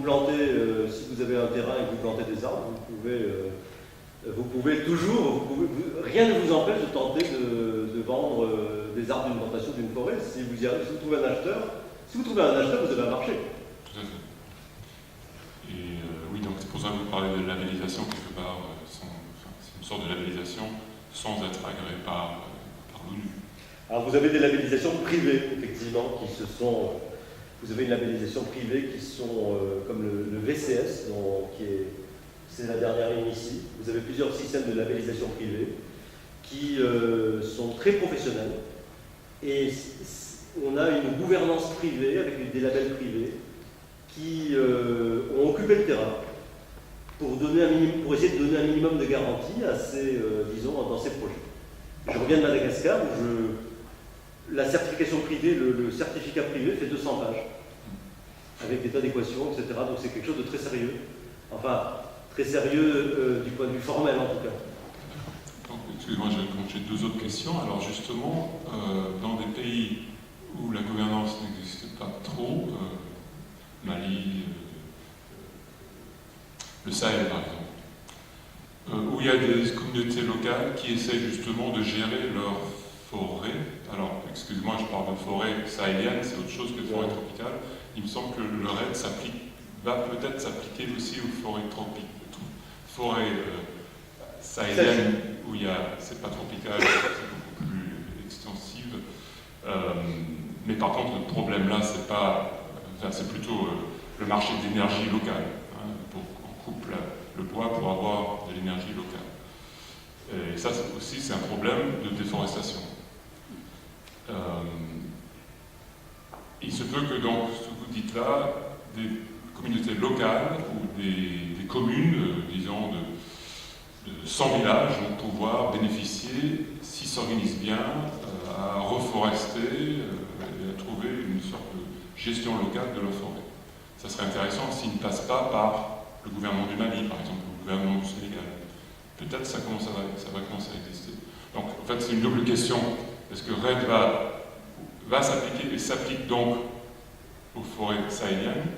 plantez, si vous avez un terrain et que vous plantez des arbres, vous pouvez toujours, rien ne vous empêche de tenter de vendre des arbres d'une plantation, d'une forêt. Si vous trouvez un acheteur, vous avez un marché. Tout à fait. Et oui, donc c'est pour ça que vous parlez de labellisation quelque part, c'est une sorte de labellisation sans être agréée par l'ONU. Alors vous avez des labellisations privées, effectivement, vous avez une labellisation privée qui sont comme le VCS, c'est la dernière ligne ici. Vous avez plusieurs systèmes de labellisation privée qui sont très professionnels. Et on a une gouvernance privée avec des labels privés qui ont occupé le terrain pour essayer de donner un minimum de garantie à dans ces projets. Je reviens de Madagascar où la certification privée, le certificat privé fait 200 pages avec des tas d'équations, etc. Donc c'est quelque chose de très sérieux. Enfin, très sérieux du point de vue formel en tout cas. Excusez-moi, j'ai deux autres questions. Alors justement, dans des pays où la gouvernance n'existe pas trop, Mali, le Sahel par exemple, où il y a des communautés locales qui essaient justement de gérer leurs forêts. Alors, excusez-moi, je parle de forêt sahélienne, c'est autre chose que de forêt tropicale. Il me semble que le RED va peut-être s'appliquer aussi aux forêts sahéliennes où c'est pas tropical, c'est beaucoup plus extensive. Mais par contre, le problème là, c'est plutôt le marché de l'énergie locale. On coupe le bois pour avoir de l'énergie locale. Et ça aussi, c'est un problème de déforestation. Il se peut que dans ce que vous dites là, des communautés locales ou des communes, disons, de 100 villages vont pouvoir bénéficier, s'ils s'organisent bien, à reforester et à trouver une sorte de gestion locale de leur forêt. Ça serait intéressant s'ils ne passent pas par le gouvernement du Mali, par exemple, ou le gouvernement du Sénégal. Peut-être ça va commencer à exister. Donc, en fait, c'est une double question. Est-ce que RED va s'appliquer et s'applique donc aux forêts sahéliennes,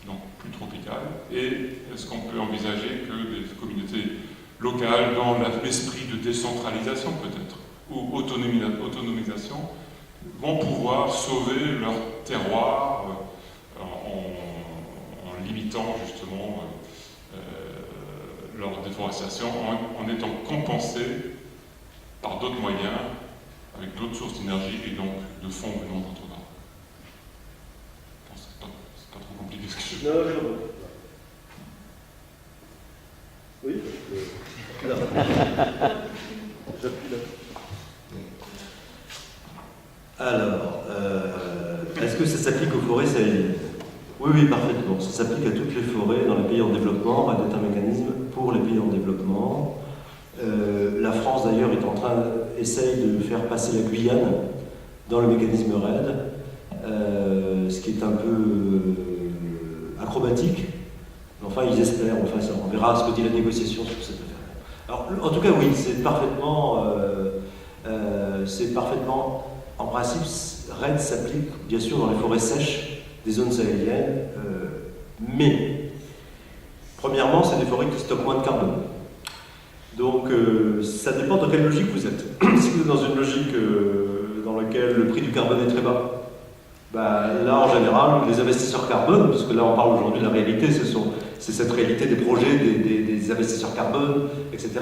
donc plus tropicales, et est-ce qu'on peut envisager que des communautés locales, dans l'esprit de décentralisation peut-être, ou autonomisation, vont pouvoir sauver leur terroir en limitant justement leur déforestation, en étant compensés par d'autres moyens, avec d'autres sources d'énergie et donc de fonds venant d'autre part. C'est pas trop compliqué ce que je fais. Non, je vois. Oui, alors, j'appuie là. Alors, est-ce que ça s'applique aux forêts sahéliennes? Oui, parfaitement. Ça s'applique à toutes les forêts dans les pays en développement. RED est un mécanisme pour les pays en développement. La France, d'ailleurs, essaye de faire passer la Guyane dans le mécanisme RED, ce qui est un peu acrobatique. Enfin, ils espèrent. Enfin, on verra ce que dit la négociation sur cette affaire. Alors, en tout cas, oui, c'est parfaitement, en principe, RED s'applique bien sûr dans les forêts sèches des zones sahéliennes, mais premièrement, c'est des forêts qui stockent moins de carbone. Donc, ça dépend dans quelle logique vous êtes. Si vous êtes dans une logique dans laquelle le prix du carbone est très bas, là, en général, les investisseurs carbone, parce que là, on parle aujourd'hui de la réalité, c'est cette réalité des projets, des investisseurs carbone, etc.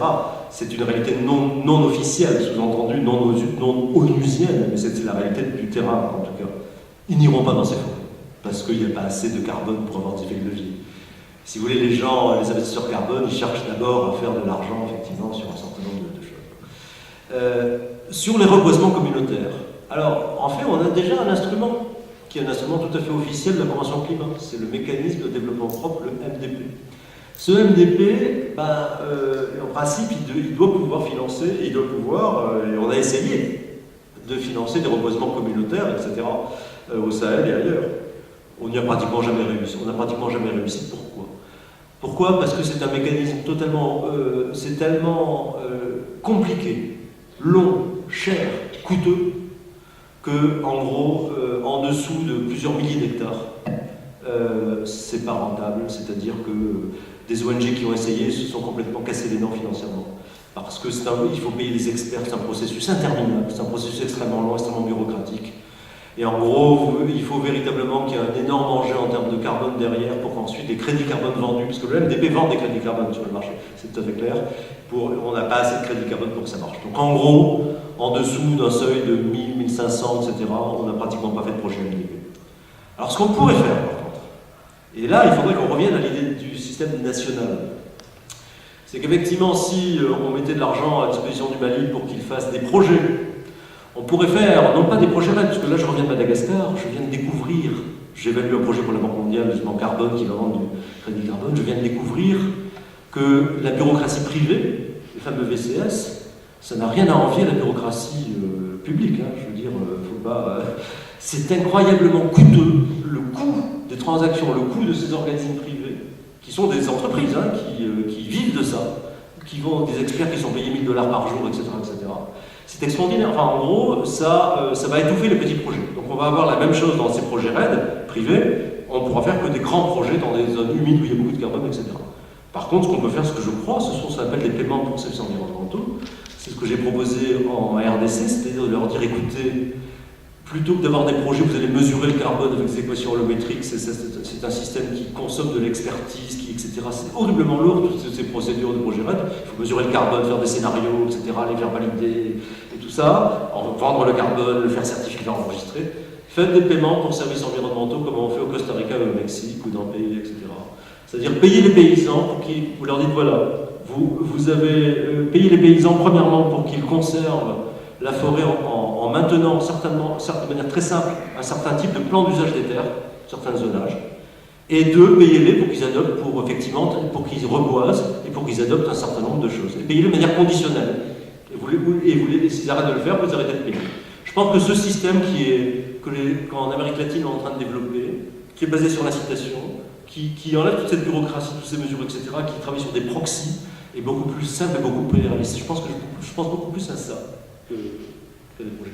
C'est une réalité non officielle, sous-entendu non onusienne, mais c'est la réalité du terrain, en tout cas. Ils n'iront pas dans ces forêts, parce qu'il n'y a pas assez de carbone pour avoir des effets de levier. Si vous voulez, les investisseurs carbone, ils cherchent d'abord à faire de l'argent, effectivement, sur un certain nombre de choses. Sur les reboisements communautaires, alors, en fait, on a déjà un instrument, qui est un instrument tout à fait officiel de la Convention climat. C'est le mécanisme de développement propre, le MDP. Ce MDP, en principe, il doit pouvoir financer, et on a essayé de financer des reboisements communautaires, etc., au Sahel et ailleurs. On n'y a pratiquement jamais réussi. On n'a pratiquement jamais réussi. Pourquoi? Parce que c'est un mécanisme tellement compliqué, long, cher, coûteux, que, en gros, en dessous de plusieurs milliers d'hectares, c'est pas rentable, c'est-à-dire que des ONG qui ont essayé se sont complètement cassés les dents financièrement. Parce que il faut payer les experts, c'est un processus interminable, c'est un processus extrêmement long, extrêmement bureaucratique. Et en gros, il faut véritablement qu'il y ait un énorme enjeu en termes de carbone derrière pour qu'ensuite les crédits carbone vendus, parce que le MDP vend des crédits carbone sur le marché, c'est tout à fait clair, on n'a pas assez de crédits carbone pour que ça marche. Donc en gros, en dessous d'un seuil de 1000, 1500, etc., on n'a pratiquement pas fait de projet MDP. Alors ce qu'on pourrait faire, par contre, et là il faudrait qu'on revienne à l'idée du système national, c'est qu'effectivement si on mettait de l'argent à disposition du Mali pour qu'il fasse des projets, on pourrait faire, non pas des projets RED, parce que là je reviens de Madagascar, je viens de découvrir, j'évalue un projet pour la Banque mondiale, justement carbone, qui va vendre du crédit carbone, je viens de découvrir que la bureaucratie privée, les fameux VCS, ça n'a rien à envier à la bureaucratie publique, hein, je veux dire, faut pas... c'est incroyablement coûteux, le coût des transactions, le coût de ces organismes privés, qui sont des entreprises, hein, qui vivent de ça, qui vont, des experts qui sont payés 1000 $ par jour, etc., etc. C'est extraordinaire. Enfin, en gros, ça va étouffer les petits projets. Donc on va avoir la même chose dans ces projets RED, privés, on pourra faire que des grands projets dans des zones humides où il y a beaucoup de carbone, etc. Par contre, ce qu'on peut faire, ce que je crois, ce sont ce qu'on appelle des paiements pour services environnementaux. C'est ce que j'ai proposé en RDC, c'est-à-dire de leur dire, écoutez, plutôt que d'avoir des projets où vous allez mesurer le carbone avec des équations holométriques, c'est un système qui consomme de l'expertise, etc. C'est horriblement lourd, toutes ces procédures de projet RED. Il faut mesurer le carbone, faire des scénarios, etc., les faire valider, et tout ça, vendre le carbone, le faire certifier, enregistrer. Faites des paiements pour services environnementaux comme on fait au Costa Rica ou au Mexique ou dans le pays, etc. C'est-à-dire payer les paysans pour qu'ils, vous leur dites voilà, vous avez payé les paysans premièrement pour qu'ils conservent la forêt en maintenant certainement, de manière très simple, un certain type de plan d'usage des terres, certains zonages, et deux, payez-les pour qu'ils adoptent, pour qu'ils reboisent et pour qu'ils adoptent un certain nombre de choses. Et payez-les de manière conditionnelle. Et s'ils arrêtent de le faire, vous arrêtez de payer. Je pense que ce système qu'en Amérique latine on est en train de développer, qui est basé sur l'incitation, qui enlève toute cette bureaucratie, toutes ces mesures, etc., qui travaille sur des proxys, est beaucoup plus simple et beaucoup plus réaliste. Je pense beaucoup plus à ça que des projets.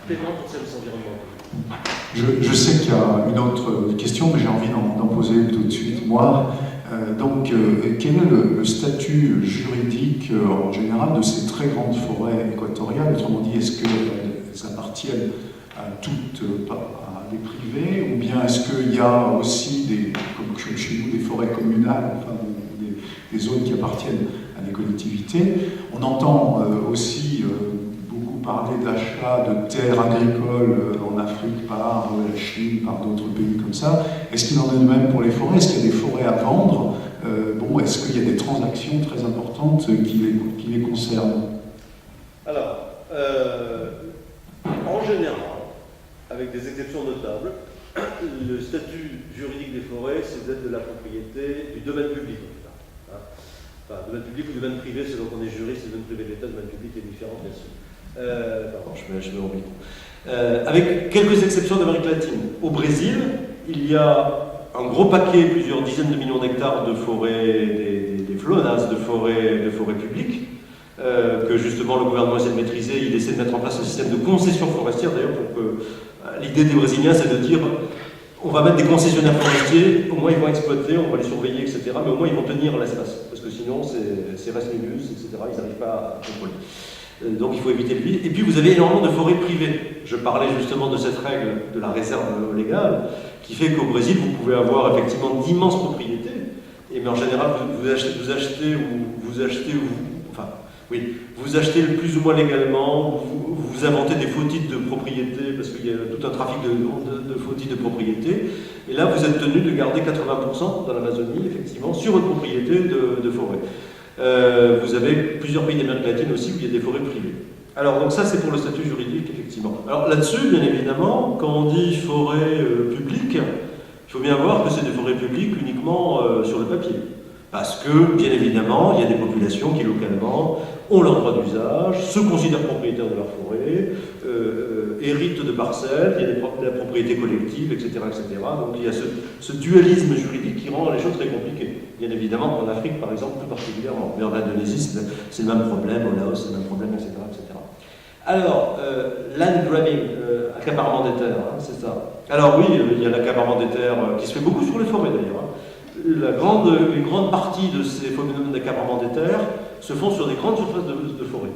Paiement pour services environnementaux. Je sais qu'il y a une autre question, mais j'ai envie d'en poser tout de suite, moi. Quel est le statut juridique en général de ces très grandes forêts équatoriales? Autrement dit, est-ce qu'elles appartiennent à des privés, ou bien est-ce qu'il y a aussi, comme chez nous, des forêts communales, enfin des zones qui appartiennent à des collectivités? On entend aussi beaucoup parler d'achat de terres agricoles en Afrique par la Chine, par d'autres pays comme ça. Est-ce qu'il en est de même pour les forêts? Est-ce qu'il y a des forêts à vendre? Est-ce qu'il y a des transactions très importantes qui les concernent? Alors, en général, avec des exceptions notables, le statut juridique des forêts, c'est d'être de la propriété du domaine public. Enfin, domaine public ou domaine privé, selon qu'on est juriste, le domaine privé de l'État, le domaine public est différent, bien sûr. Je mets au micro. Avec quelques exceptions d'Amérique latine. Au Brésil, il y a un gros paquet, plusieurs dizaines de millions d'hectares de forêts, des flonas de forêts publiques, que justement le gouvernement essaie de maîtriser. Il essaie de mettre en place un système de concession forestière, d'ailleurs, pour que l'idée des Brésiliens, c'est de dire on va mettre des concessionnaires forestiers, au moins ils vont exploiter, on va les surveiller, etc. Mais au moins ils vont tenir l'espace, parce que sinon c'est res minus, etc. Ils n'arrivent pas à contrôler. Donc il faut éviter le vide. Et puis vous avez énormément de forêts privées. Je parlais justement de cette règle de la réserve légale, qui fait qu'au Brésil, vous pouvez avoir effectivement d'immenses propriétés, mais en général, vous achetez plus ou moins légalement, vous inventez des faux titres de propriété, parce qu'il y a tout un trafic de faux titres de propriété, et là, vous êtes tenu de garder 80% dans l'Amazonie, effectivement, sur une propriété de forêt. Vous avez plusieurs pays d'Amérique latine aussi où il y a des forêts privées. Alors, donc ça, c'est pour le statut juridique, effectivement. Alors là-dessus, bien évidemment, quand on dit forêt publique, il faut bien voir que c'est des forêts publiques uniquement sur le papier. Parce que, bien évidemment, il y a des populations qui, localement, ont leur droit d'usage, se considèrent propriétaires de leur forêt, héritent de parcelles, il y a de la propriété collective, etc., etc. Donc il y a ce dualisme juridique qui rend les choses très compliquées. Bien évidemment, en Afrique, par exemple, plus particulièrement. Mais en Indonésie, c'est le même problème, au Laos, c'est le même problème, etc., etc. Alors, land grabbing, accaparement des terres, hein, c'est ça. Alors oui, il y a l'accaparement des terres qui se fait beaucoup sur les forêts d'ailleurs. Hein. Une grande partie de ces phénomènes d'accaparement des terres se font sur des grandes surfaces de forêt.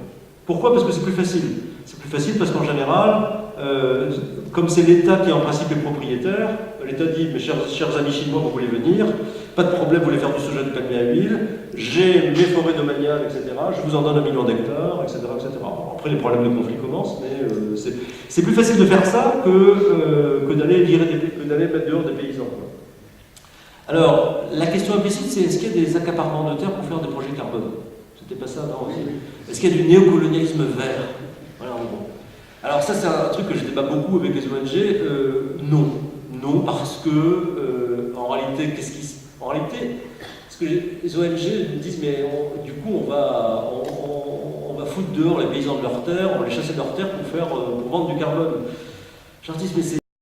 Pourquoi? Parce que c'est plus facile. C'est plus facile parce qu'en général, comme c'est l'État qui en principe est propriétaire, l'État dit, mes chers amis chinois, vous voulez venir, pas de problème, vous voulez faire du soja, du palmier à huile, j'ai mes forêts domaniales, etc., je vous en donne 1 million d'hectares, etc., etc. Après, les problèmes de conflit commencent, mais c'est plus facile de faire ça que d'aller mettre dehors des paysans. Quoi. Alors, la question implicite, c'est est-ce qu'il y a des accaparements de terre pour faire des projets carbone? C'était pas ça, non? Est-ce qu'il y a du néocolonialisme vert? Voilà, bon. Alors ça, c'est un truc que je débat beaucoup avec les ONG. Non. Non, parce que, en réalité, En réalité, parce que les ONG me disent, mais du coup, on va foutre dehors les paysans de leurs terres, on va les chasser de leurs terres pour vendre du carbone. Je leur dis, mais c'est